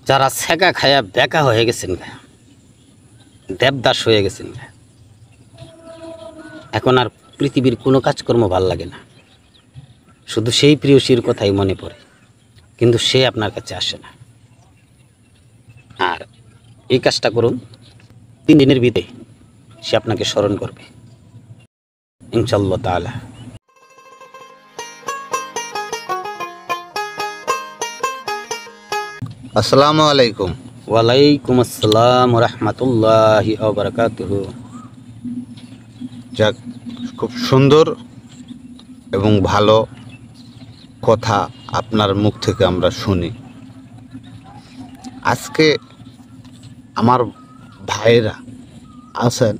যারা ছেঁকা খায়া বেকা হয়ে গেছেন গা, দেবদাস হয়ে গেছেন গা, এখন আর পৃথিবীর কোনো কাজকর্ম ভাল লাগে না, শুধু সেই প্রিয়সীর কথাই মনে পড়ে, কিন্তু সে আপনার কাছে আসে না। আর এই কাজটা করুন, 3 দিনের ভিতরে সে আপনাকে স্মরণ করবে ইনশাআল্লাহ তাআলা। আসসালামু আলাইকুম। ওয়ালাইকুম আসসালাম রহমতুল্লাহি ওয়া বারাকাতুহু। যাক, খুব সুন্দর এবং ভালো কথা আপনার মুখ থেকে আমরা শুনি। আজকে আমার ভাইয়েরা আছেন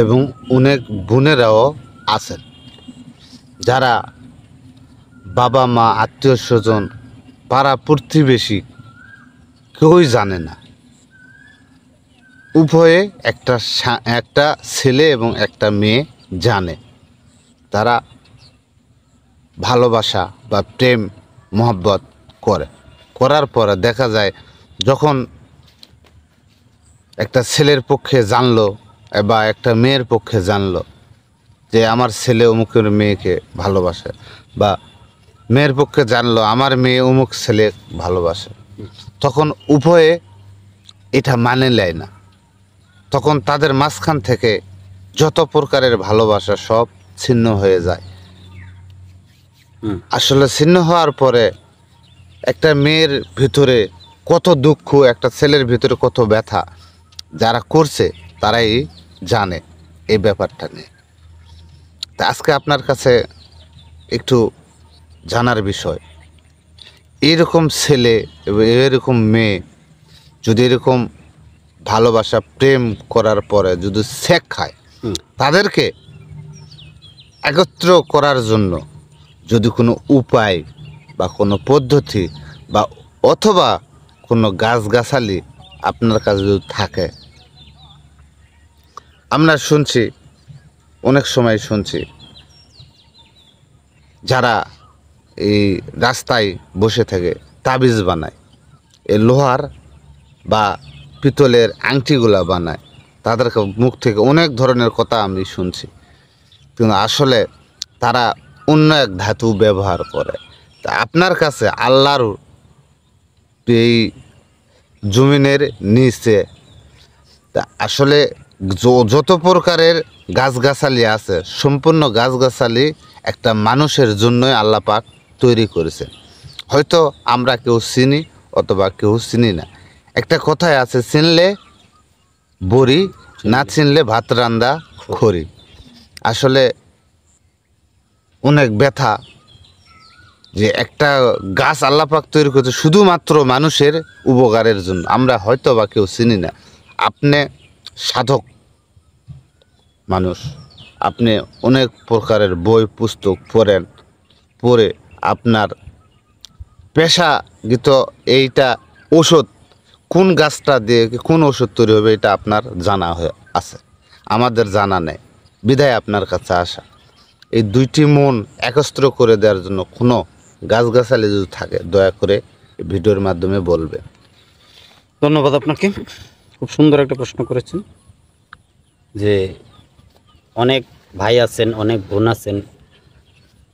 এবং অনেক বোনেরাও আছেন যারা বাবা মা আত্মীয় স্বজন পাড়া প্রতিবেশী কেউই জানে না। উভয়ে একটা ছেলে এবং একটা মেয়ে জানে। তারা ভালোবাসা বা প্রেম মহব্বত করার পরে দেখা যায় যখন একটা ছেলের পক্ষে জানলো বা একটা মেয়ের পক্ষে জানলো যে আমার ছেলে অমুকের মেয়েকে ভালোবাসে, বা মেয়ের পক্ষে জানলো আমার মেয়ে অমুক ছেলে ভালোবাসে, তখন উভয়ে এটা মানে নেয় না। তখন তাদের মাঝখান থেকে যত প্রকারের ভালোবাসা সব ছিন্ন হয়ে যায়। আসলে ছিন্ন হওয়ার পরে একটা মেয়ের ভিতরে কত দুঃখ, একটা ছেলের ভিতরে কত ব্যথা, যারা করছে তারাই জানে এই ব্যাপারটা নিয়ে। তা আজকে আপনার কাছে একটু জানার বিষয়, এইরকম ছেলে এবং এরকম মেয়ে যদি এরকম ভালোবাসা প্রেম করার পরে যদি ছেঁক খায়, তাদেরকে একত্র করার জন্য যদি কোনো উপায় বা কোনো পদ্ধতি বা অথবা কোনো গাছগাছালি আপনার কাছে যদি থাকে। আমরা শুনছি, অনেক সময় শুনছি যারা এই রাস্তায় বসে থেকে তাবিজ বানায়, এই লোহার বা পিতলের আংটিগুলা বানায়, তাদের মুখ থেকে অনেক ধরনের কথা আমি শুনছি, কিন্তু আসলে তারা অন্য এক ধাতু ব্যবহার করে। তা আপনার কাছে আল্লাহর এই জমিনের নিচে তা আসলে যত প্রকারের গাছগাছালি আছে, সম্পূর্ণ গাছগাছালি একটা মানুষের জন্যই আল্লাহ পাক তৈরি করেছেন। হয়তো আমরা কেউ চিনি অথবা কেউ চিনি না। একটা কথাই আছে, চিনলে বড়ি, না চিনলে ভাত রান্দা খড়ি। আসলে অনেক ব্যথা যে একটা গাছ আল্লাহ পাক তৈরি করেছে শুধুমাত্র মানুষের উপকারের জন্য। আমরা হয়তো বা কেউ চিনি না। আপনি সাধক মানুষ, আপনি অনেক প্রকারের বই পুস্তক পড়ে আপনার পেশাগত এইটা ওষুধ, কোন গাছটা দিয়ে কোন ওষুধ তৈরি হবে এটা আপনার জানা আছে, আমাদের জানা নেই, বিধায় আপনার কাছে আসা। এই দুইটি মন একত্র করে দেওয়ার জন্য কোনো গাছগাছালি যদি থাকে দয়া করে ভিডিওর মাধ্যমে বলবেন। ধন্যবাদ আপনাকে, খুব সুন্দর একটা প্রশ্ন করেছেন। যে অনেক ভাই আছেন, অনেক বোন আছেন,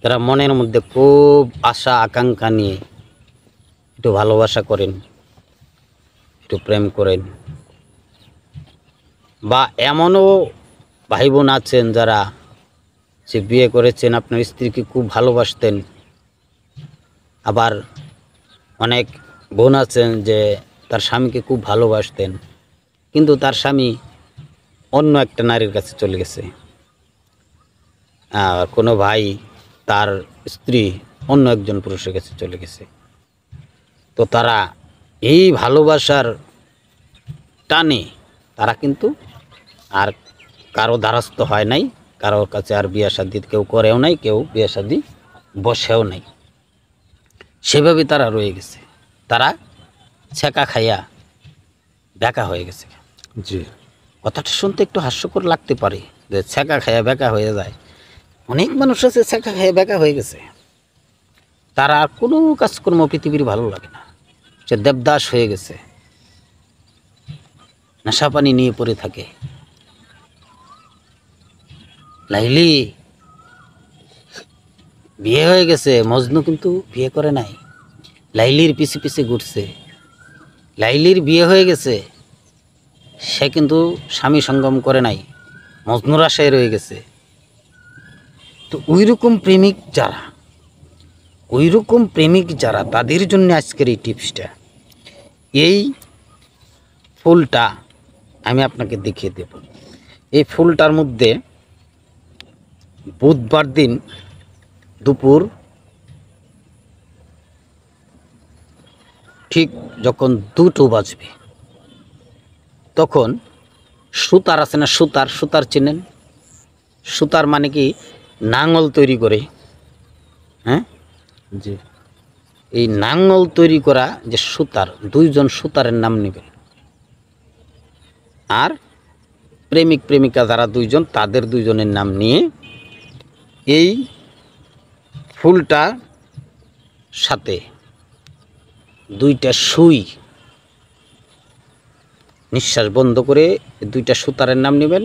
যারা মনের মধ্যে খুব আশা আকাঙ্ক্ষা নিয়ে একটু ভালোবাসা করেন, একটু প্রেম করেন, বা এমনও ভাই বোন আছেন যারা সে বিয়ে করেছেন, আপনার স্ত্রীকে খুব ভালোবাসতেন। আবার অনেক বোন আছেন যে তার স্বামীকে খুব ভালোবাসতেন, কিন্তু তার স্বামী অন্য একটা নারীর কাছে চলে গেছে। আর কোনো ভাই তার স্ত্রী অন্য একজন পুরুষের কাছে চলে গেছে। তো তারা এই ভালোবাসার টানে তারা কিন্তু আর কারো দ্বারস্থ হয় নাই, কারোর কাছে আর বিয়ে শাদী কেউ করেও নাই, কেউ বিয়ে শাদী বসেও নাই। সেভাবে তারা রয়ে গেছে, তারা ছেঁকা খাইয়া বেকা হয়ে গেছে। জি, কথাটা শুনতে একটু হাস্যকর লাগতে পারে যে ছেঁকা খাইয়া বেকা হয়ে যায়। অনেক মানুষ আছে ছেঁকা খাইয়া বেকা হয়ে গেছে, তারা আর কোনো কাজকর্ম পৃথিবীর ভালো লাগে না, সে দেবদাস হয়ে গেছে। নেশা পানি নিয়ে পড়ে থাকে। লাইলি বিয়ে হয়ে গেছে, মজনু কিন্তু বিয়ে করে নাই, লাইলির পিছে পিছে ঘুরছে। লাইলির বিয়ে হয়ে গেছে, সে কিন্তু স্বামী সঙ্গম করে নাই, মজনুর আশায় রয়ে গেছে। তো ওইরকম প্রেমিক যারা তাদের জন্য আজকের এই টিপসটা। এই ফুলটা আমি আপনাকে দেখিয়ে দেব। এই ফুলটার মধ্যে বুধবার দিন দুপুর ঠিক যখন 2টো বাজবে, তখন সুতার আছে না, সুতার চেনেন? সুতার মানে কি, নাঙল তৈরি করে, হ্যাঁ জি। এই নাঙল তৈরি করা যে সুতার, 2জন সুতারের নাম নেবেন। আর প্রেমিক প্রেমিকা যারা 2জন, তাদের 2জনের নাম নিয়ে এই ফুলটা সাথে 2টা সুই, নিঃশ্বাস বন্ধ করে 2টা সুতারের নাম নেবেন।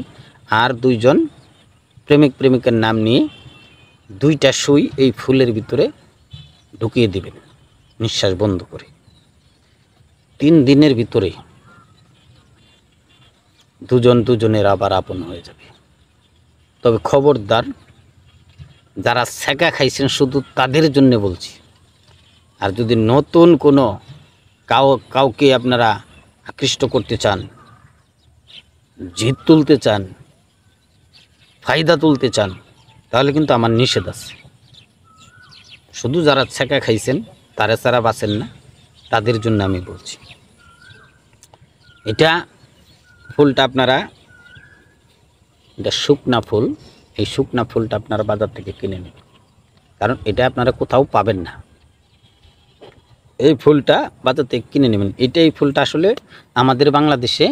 আর 2জন প্রেমিক প্রেমিকার নাম নিয়ে 2টা সুই এই ফুলের ভিতরে ঢুকিয়ে দিবেন নিঃশ্বাস বন্ধ করে। 3 দিনের ভিতরে 2জন 2জনের আবার আপন হয়ে যাবে। তবে খবরদার, যারা ছ্যাঁকা খাইছেন শুধু তাদের জন্য বলছি। আর যদি নতুন কোনো কাউকে আপনারা আকৃষ্ট করতে চান, জিদ তুলতে চান, ফায়দা তুলতে চান, তাহলে কিন্তু আমার নিষেধ আছে। শুধু যারা ছ্যাঁকা খাইছেন, তারা ছাড়া বাঁচেন না, তাদের জন্য আমি বলছি। এটা ফুলটা আপনারা, এটা শুকনা ফুল, এই শুকনা ফুলটা আপনারা বাজার থেকে কিনে নেবেন, কারণ এটা আপনারা কোথাও পাবেন না। এই ফুলটা বাজার থেকে কিনে নেবেন। এই ফুলটা আসলে আমাদের বাংলাদেশে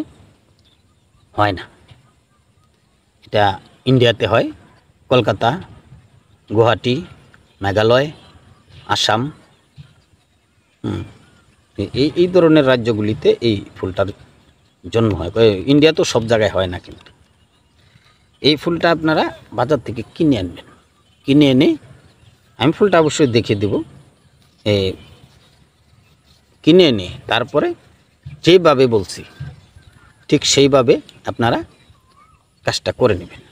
হয় না, এটা ইন্ডিয়াতে হয়, কলকাতা, গুয়াহাটি, মেঘালয়, আসাম, এই ধরনের রাজ্যগুলিতে এই ফুলটার জন্ম হয়। ইন্ডিয়া তো সব জায়গায় হয় না। কিন্তু এই ফুলটা আপনারা বাজার থেকে কিনে আনবেন। কিনে এনে, আমি ফুলটা অবশ্যই দেখিয়ে দেব, কিনে এনে তারপরে যেভাবে বলছি ঠিক সেইভাবে আপনারা কাজটা করে নেবেন।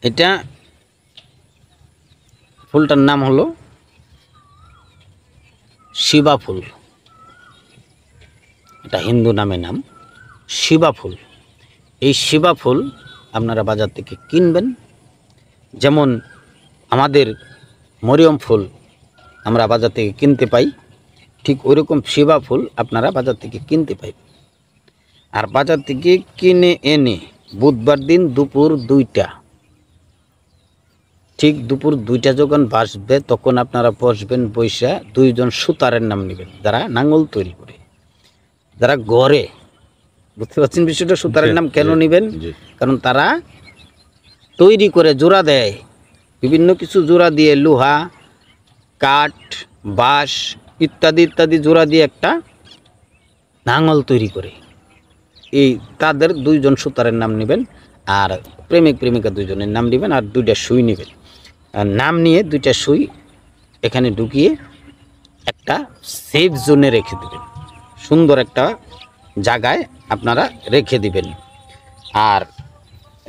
এটা ফুলটার নাম হলো শিবা ফুল, এটা হিন্দু নামে নাম শিবা ফুল। এই শিবা ফুল আপনারা বাজার থেকে কিনবেন। যেমন আমাদের মরিয়ম ফুল আমরা বাজার থেকে কিনতে পাই, ঠিক ওইরকম শিবা ফুল আপনারা বাজার থেকে কিনতে পাইবেন। আর বাজার থেকে কিনে এনে বুধবার দিন দুপুর 2টা, ঠিক দুপুর 2টা যখন বাসবে, তখন আপনারা বসবেন, বৈশা 2জন সুতারের নাম নেবেন, যারা নাঙল তৈরি করে, যারা গড়ে। বুঝতে পারছেন বিষয়টা? সুতারের নাম কেন নেবেন? কারণ তারা তৈরি করে, জোড়া দেয়, বিভিন্ন কিছু জোড়া দিয়ে, লোহা, কাঠ, বাঁশ ইত্যাদি ইত্যাদি জোড়া দিয়ে একটা নাঙল তৈরি করে। এই তাদের 2জন সুতারের নাম নেবেন, আর প্রেমিক প্রেমিকা 2জনের নাম নেবেন, আর 2টা সুই নেবেন। নাম নিয়ে 2টা সুই এখানে ঢুকিয়ে একটা সেফ জোনে রেখে দেবেন, সুন্দর একটা জায়গায় আপনারা রেখে দিবেন। আর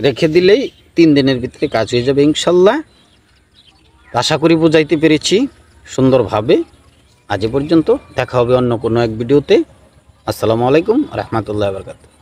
রেখে দিলেই 3 দিনের ভিতরে কাজ হয়ে যাবে ইনশাল্লাহ। আশা করি বুঝাইতে পেরেছি সুন্দরভাবে। আজ পর্যন্ত, দেখা হবে অন্য কোনো এক ভিডিওতে। আসসালামু আলাইকুম রহমতুল্লাহ বরকাতুহু।